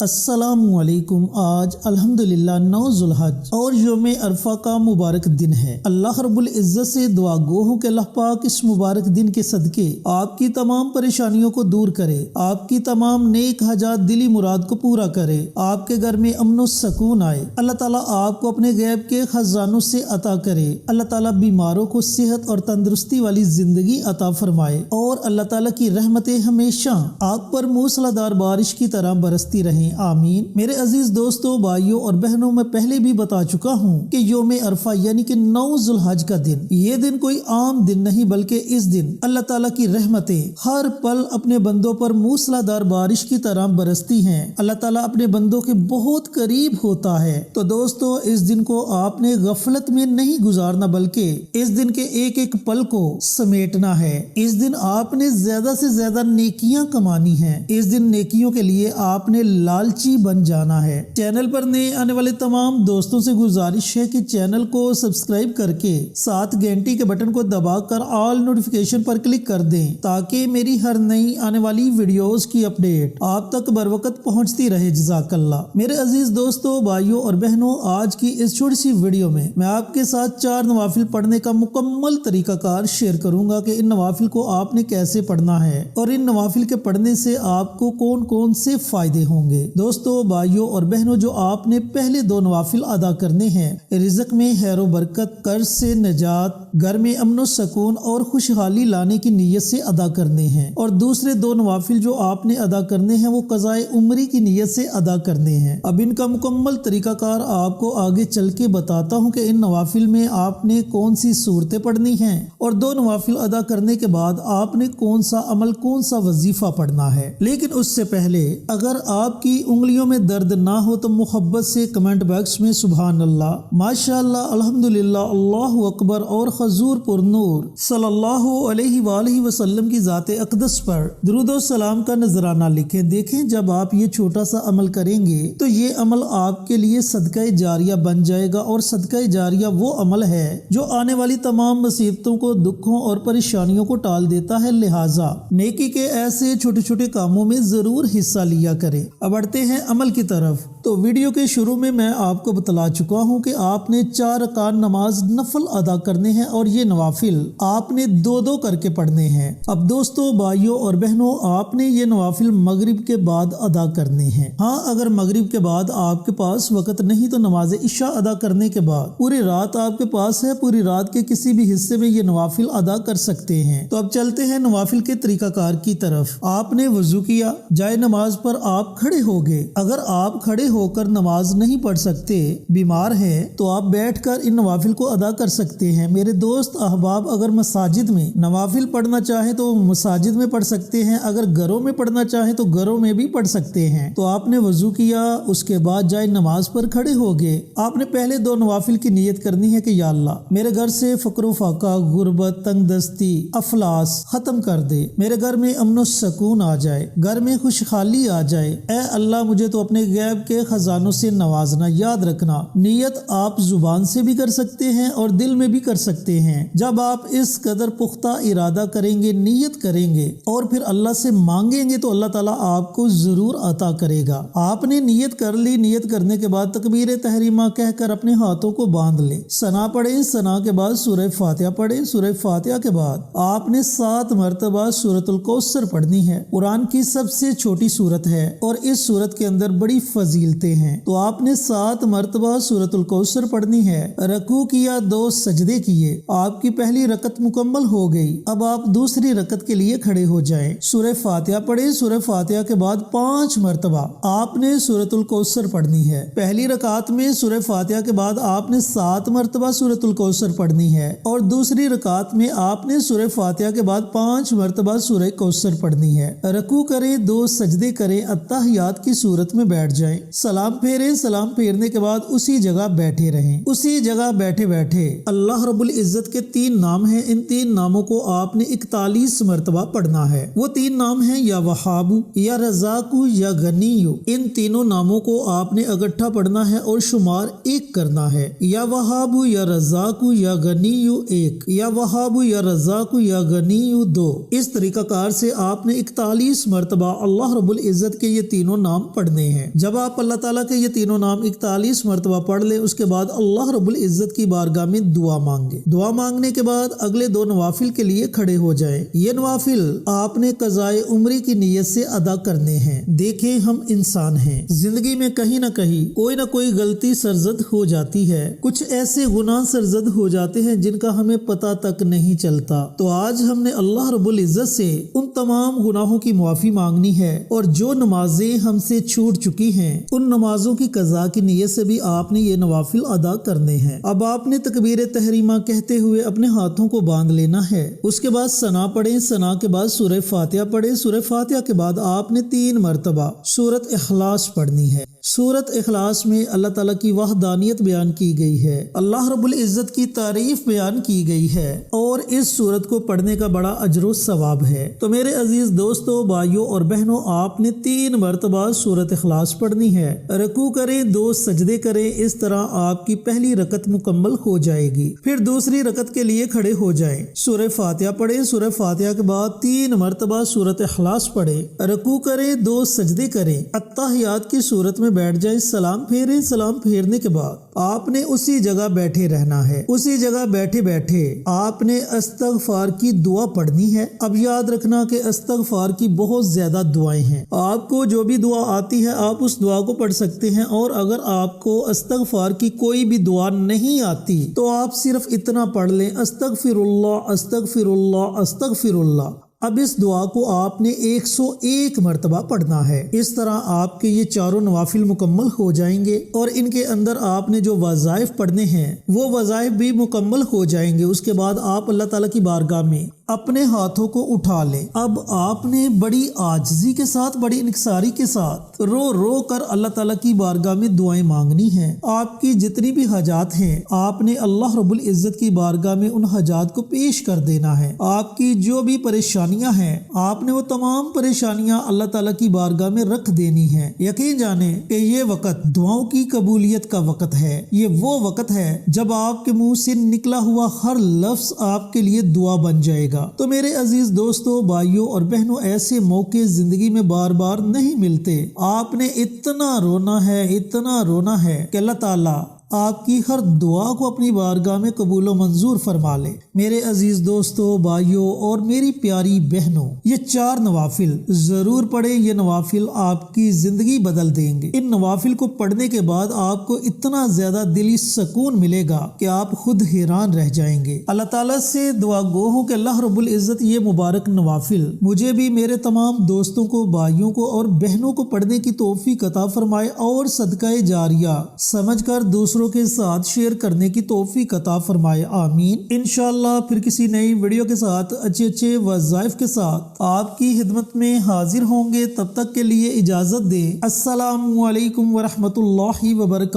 السلام علیکم۔ آج الحمدللہ 9 ذوالحج اور یوم عرفہ کا مبارک دن ہے۔ اللہ رب العزت سے دعا گو ہوں کہ اللہ پاک اس مبارک دن کے صدقے آپ کی تمام پریشانیوں کو دور کرے، آپ کی تمام نیک حاجات دلی مراد کو پورا کرے، آپ کے گھر میں امن و سکون آئے۔ اللہ تعالیٰ آپ کو اپنے غیب کے خزانوں سے عطا کرے۔ اللہ تعالیٰ بیماروں کو صحت اور تندرستی والی زندگی عطا فرمائے اور اللہ تعالیٰ کی رحمتیں ہمیشہ آپ پر موسلا دھار بارش کی طرح برستی رہیں، آمین۔ میرے عزیز دوستوں، بھائیوں اور بہنوں، میں پہلے بھی بتا چکا ہوں کہ یوم عرفہ یعنی کہ 9 ذوالحج کا دن، یہ دن کوئی عام دن نہیں بلکہ اس دن اللہ تعالیٰ کی رحمتیں ہر پل اپنے بندوں پر موسلا دھار بارش کی طرح برستی ہیں۔ اللہ تعالیٰ اپنے بندوں کے بہت قریب ہوتا ہے۔ تو دوستوں، اس دن کو آپ نے غفلت میں نہیں گزارنا بلکہ اس دن کے ایک ایک پل کو سمیٹنا ہے۔ اس دن آپ نے زیادہ سے زیادہ نیکیاں کمانی ہیں۔ اس دن نیکیوں کے لیے آپ نے لالچی بن جانا ہے۔ چینل پر نئے آنے والے تمام دوستوں سے گزارش ہے کہ چینل کو سبسکرائب کر کے ساتھ گھنٹی کے بٹن کو دبا کر آل نوٹیفیکیشن پر کلک کر دیں تاکہ میری ہر نئی آنے والی ویڈیوز کی اپڈیٹ آپ تک بر وقت پہنچتی رہے۔ جزاک اللہ۔ میرے عزیز دوستوں، بھائیوں اور بہنوں، آج کی اس چھوٹی سی ویڈیو میں آپ کے ساتھ 4 نوافل پڑھنے کا مکمل طریقہ کار شیئر کروں گا کہ ان نوافل کو آپ نے کیسے پڑھنا ہے اور ان نوافل کے پڑھنے سے آپ کو کون کون سے فائدے ہوں گے۔ دوستوں، بھائیوں اور بہنوں، جو آپ نے پہلے 2 نوافل ادا کرنے ہیں، رزق میں خیر و برکت، قرض سے نجات، گھر میں امن و سکون اور خوشحالی لانے کی نیت سے ادا کرنے ہیں، اور دوسرے 2 نوافل جو آپ نے ادا کرنے ہیں وہ قضاء عمری کی نیت سے ادا کرنے ہیں۔ اب ان کا مکمل طریقہ کار آپ کو آگے چل کے بتاتا ہوں کہ ان نوافل میں آپ نے کون سی صورتیں پڑھنی ہیں اور 2 نوافل ادا کرنے کے بعد آپ نے کون سا عمل، کون سا وظیفہ پڑھنا ہے۔ لیکن اس سے پہلے اگر آپ کی انگلیوں میں درد نہ ہو تو محبت سے کمنٹ باکس میں سبحان اللہ، ماشاءاللہ، الحمدللہ، اللہ اکبر اور حضور پر نور صلی اللہ علیہ وآلہ وسلم کی ذات اقدس پر درود و سلام کا نذرانہ لکھیں۔ دیکھیں، جب آپ یہ چھوٹا سا عمل کریں گے تو یہ عمل آپ کے لیے صدقہ جاریہ بن جائے گا، اور صدقہ جاریہ وہ عمل ہے جو آنے والی تمام مصیبتوں کو، دکھوں اور پریشانیوں کو ٹال دیتا ہے۔ لہٰذا نیکی کے ایسے چھوٹے چھوٹے کاموں میں ضرور حصہ لیا کریں۔ اب بڑھتے ہیں عمل کی طرف۔ تو ویڈیو کے شروع میں آپ کو بتلا چکا ہوں کہ آپ نے 4 رکعت نماز نفل ادا کرنے ہیں اور یہ نوافل آپ نے 2 کر کے پڑھنے ہیں۔ اب دوستوں، بھائیوں اور بہنوں، آپ نے یہ نوافل مغرب کے بعد ادا کرنے ہیں۔ ہاں، اگر مغرب کے بعد آپ کے پاس وقت نہیں تو نماز عشاء ادا کرنے کے بعد پوری رات آپ کے پاس ہے، پوری رات کے کسی بھی حصے میں یہ نوافل ادا کر سکتے ہیں۔ تو اب چلتے ہیں نوافل کے طریقہ کار کی طرف۔ آپ نے وضو کیا، جائے نماز پر آپ کھڑے ہو گئے۔ اگر آپ کھڑے ہو کر نماز نہیں پڑھ سکتے، بیمار ہیں، تو آپ بیٹھ کر ان نوافل کو ادا کر سکتے ہیں۔ میرے دوست احباب، اگر مساجد میں نوافل پڑھنا چاہیں تو مساجد میں پڑھ سکتے ہیں، اگر گھروں میں پڑھنا چاہیں تو گھروں میں بھی پڑھ سکتے ہیں۔ تو آپ نے وضو کیا، اس کے بعد جائے نماز پر کھڑے ہو گئے۔ آپ نے پہلے 2 نوافل کی نیت کرنی ہے کہ یا اللہ، میرے گھر سے فقر و فاقہ، غربت، تنگ دستی، افلاس ختم کر دے، میرے گھر میں امن و سکون آ جائے، گھر میں خوشحالی آ جائے۔ اے اللہ، مجھے تو اپنے غیب کے خزانوں سے نوازنا۔ یاد رکھنا، نیت آپ زبان سے بھی کر سکتے ہیں اور دل میں بھی کر سکتے ہیں۔ جب آپ اس قدر پختہ ارادہ کریں گے، نیت کریں گے اور پھر اللہ سے مانگیں گے تو اللہ تعالیٰ آپ کو ضرور عطا کرے گا۔ آپ نے نیت کر لی، نیت کرنے کے بعد تکبیر تحریمہ کہہ کر اپنے ہاتھوں کو باندھ لیں، ثنا پڑھیں، ثنا کے بعد سورہ فاتحہ پڑھیں، سورہ فاتحہ کے بعد آپ نے 7 مرتبہ سورۃ الکوثر پڑھنی ہے۔ قرآن کی سب سے چھوٹی سورت ہے اور اس سورت کے اندر بڑی فضیلتیں ہیں، تو آپ نے 7 مرتبہ سورۃ الکوثر پڑھنی ہے۔ رکوع کیا، 2 سجدے کیے، آپ کی پہلی رکعت مکمل ہو گئی۔ اب آپ دوسری رکعت کے لیے کھڑے ہو جائیں، سورہ فاتحہ پڑھیں، سورہ فاتحہ کے بعد 5 مرتبہ آپ نے سورۃ الکوثر پڑھنی ہے۔ پہلی رکعت میں سورہ فاتحہ کے بعد آپ نے 7 مرتبہ سورۃ الکوثر پڑھنی ہے، اور دوسری رکعت میں آپ نے سورہ فاتحہ کے بعد 5 مرتبہ سورہ کوثر پڑھنی ہے۔ رکوع کریں، 2 سجدے کریں، اتحیات کی صورت میں بیٹھ جائیں، سلام پھیریں، سلام پھیرنے کے بعد اسی جگہ بیٹھے رہیں۔ اسی جگہ بیٹھے بیٹھے اللہ رب العزت کے 3 نام ہیں، ان 3 ناموں کو آپ نے 41 مرتبہ پڑھنا ہے۔ وہ 3 نام ہیں یا وہاب، یا رزاق، یا غنی۔ ان تینوں ناموں کو آپ نے اکٹھا پڑھنا ہے اور شمار 1 کرنا ہے۔ یا وہاب، یا رزاق، یا غنی 1، یا وہاب، یا رزاق، یا غنی 2۔ اس طریقہ کار سے آپ نے 41 مرتبہ اللہ رب العزت کے یہ تینوں نام پڑھنے ہیں۔ جب آپ اللہ تعالیٰ کے یہ تینوں نام 41 مرتبہ پڑھ لیں، اس کے بعد اللہ رب العزت کی بارگاہ میں دعا مانگے۔ دعا مانگنے کے بعد اگلے 2 نوافل کے لیے کھڑے ہو جائیں۔ یہ نوافل آپ نے قضائے عمری کی نیت سے ادا کرنے ہیں۔ دیکھیں، ہم انسان ہیں، زندگی میں کہیں نہ کہیں کوئی نہ کوئی غلطی سرزد ہو جاتی ہے، کچھ ایسے گناہ سرزد ہو جاتے ہیں جن کا ہمیں پتہ تک نہیں چلتا۔ تو آج ہم نے اللہ رب العزت سے ان تمام گناہوں کی معافی مانگنی ہے، اور جو نمازیں ہم سے چھوٹ چکی ہیں ان نمازوں کی قضا کی نیت سے بھی آپ نے یہ نوافل ادا کرنے ہیں۔ اب آپ نے تکبیر تحریمہ کہتے ہوئے اپنے ہاتھوں کو باندھ لینا ہے۔ اس کے بعد ثنا پڑھیں، ثنا کے بعد سورہ فاتحہ پڑھیں، سورہ فاتحہ کے بعد آپ نے 3 مرتبہ سورۃ اخلاص پڑھنی ہے۔ سورۃ اخلاص میں اللہ تعالیٰ کی وحدانیت بیان کی گئی ہے، اللہ رب العزت کی تعریف بیان کی گئی ہے، اور اس سورت کو پڑھنے کا بڑا اجر و ثواب ہے۔ تو میرے عزیز دوستو، بھائیوں اور بہنوں، آپ نے 3 مرتبہ سورۃ اخلاص پڑھنی ہے۔ رکوع کریں، 2 سجدے کریں، اس طرح آپ کی پہلی رکعت مکمل ہو جائے گی۔ پھر دوسری رکعت کے لیے کھڑے ہو جائیں، سورہ فاتحہ پڑھیں، سورہ فاتحہ کے بعد 3 مرتبہ سورۃ اخلاص پڑھیں، رکوع کریں، 2 سجدے کریں، اتحیات کی صورت میں بیٹھ جائیں، سلام پھیریں۔ سلام پھیرنے کے بعد آپ نے اسی جگہ بیٹھے رہنا ہے۔ اسی جگہ بیٹھے بیٹھے آپ نے استغفار کی دعا پڑھنی ہے۔ اب یاد رکھنا کہ استغفار کی بہت زیادہ دعائیں ہیں، آپ کو جو بھی دعا آتی ہے آپ اس دعا کو پڑھ سکتے ہیں، اور اگر آپ کو استغفار کی کوئی بھی دعا نہیں آتی تو آپ صرف اتنا پڑھ لیں، استغفر اللہ، استغفر اللہ، استغفر اللہ۔ اب اس دعا کو آپ نے 101 مرتبہ پڑھنا ہے۔ اس طرح آپ کے یہ 4 نوافل مکمل ہو جائیں گے، اور ان کے اندر آپ نے جو وظائف پڑھنے ہیں وہ وظائف بھی مکمل ہو جائیں گے۔ اس کے بعد آپ اللہ تعالیٰ کی بارگاہ میں اپنے ہاتھوں کو اٹھا لیں۔ اب آپ نے بڑی عاجزی کے ساتھ، بڑی انکساری کے ساتھ رو رو کر اللہ تعالیٰ کی بارگاہ میں دعائیں مانگنی ہیں۔ آپ کی جتنی بھی حاجات ہیں آپ نے اللہ رب العزت کی بارگاہ میں ان حاجات کو پیش کر دینا ہے۔ آپ کی جو بھی پریشانیاں ہیں آپ نے وہ تمام پریشانیاں اللہ تعالیٰ کی بارگاہ میں رکھ دینی ہیں۔ یقین جانیں کہ یہ وقت دعاؤں کی قبولیت کا وقت ہے۔ یہ وہ وقت ہے جب آپ کے منہ سے نکلا ہوا ہر لفظ آپ کے لیے دعا بن جائے گا۔ تو میرے عزیز دوستو، بھائیوں اور بہنوں، ایسے موقع زندگی میں بار بار نہیں ملتے۔ آپ نے اتنا رونا ہے، اتنا رونا ہے کہ اللہ تعالیٰ آپ کی ہر دعا کو اپنی بارگاہ میں قبول و منظور فرما لے۔ میرے عزیز دوستو، بھائیوں اور میری پیاری بہنوں، یہ 4 نوافل ضرور پڑھیں۔ یہ نوافل آپ کی زندگی بدل دیں گے۔ ان نوافل کو پڑھنے کے بعد آپ کو اتنا زیادہ دلی سکون ملے گا کہ آپ خود حیران رہ جائیں گے۔ اللہ تعالیٰ سے دعا گو ہوں کہ اللہ رب العزت یہ مبارک نوافل مجھے بھی، میرے تمام دوستوں کو، بھائیوں کو اور بہنوں کو پڑھنے کی توفیق عطا فرمائے، اور صدقہ جاریہ سمجھ کر دوسروں کے ساتھ شیئر کرنے کی توفیق عطا فرمائے، آمین۔ انشاءاللہ پھر کسی نئی ویڈیو کے ساتھ، اچھے وظائف کے ساتھ آپ کی خدمت میں حاضر ہوں گے۔ تب تک کے لیے اجازت دیں۔ السلام علیکم ورحمۃ اللہ وبرکاتہ۔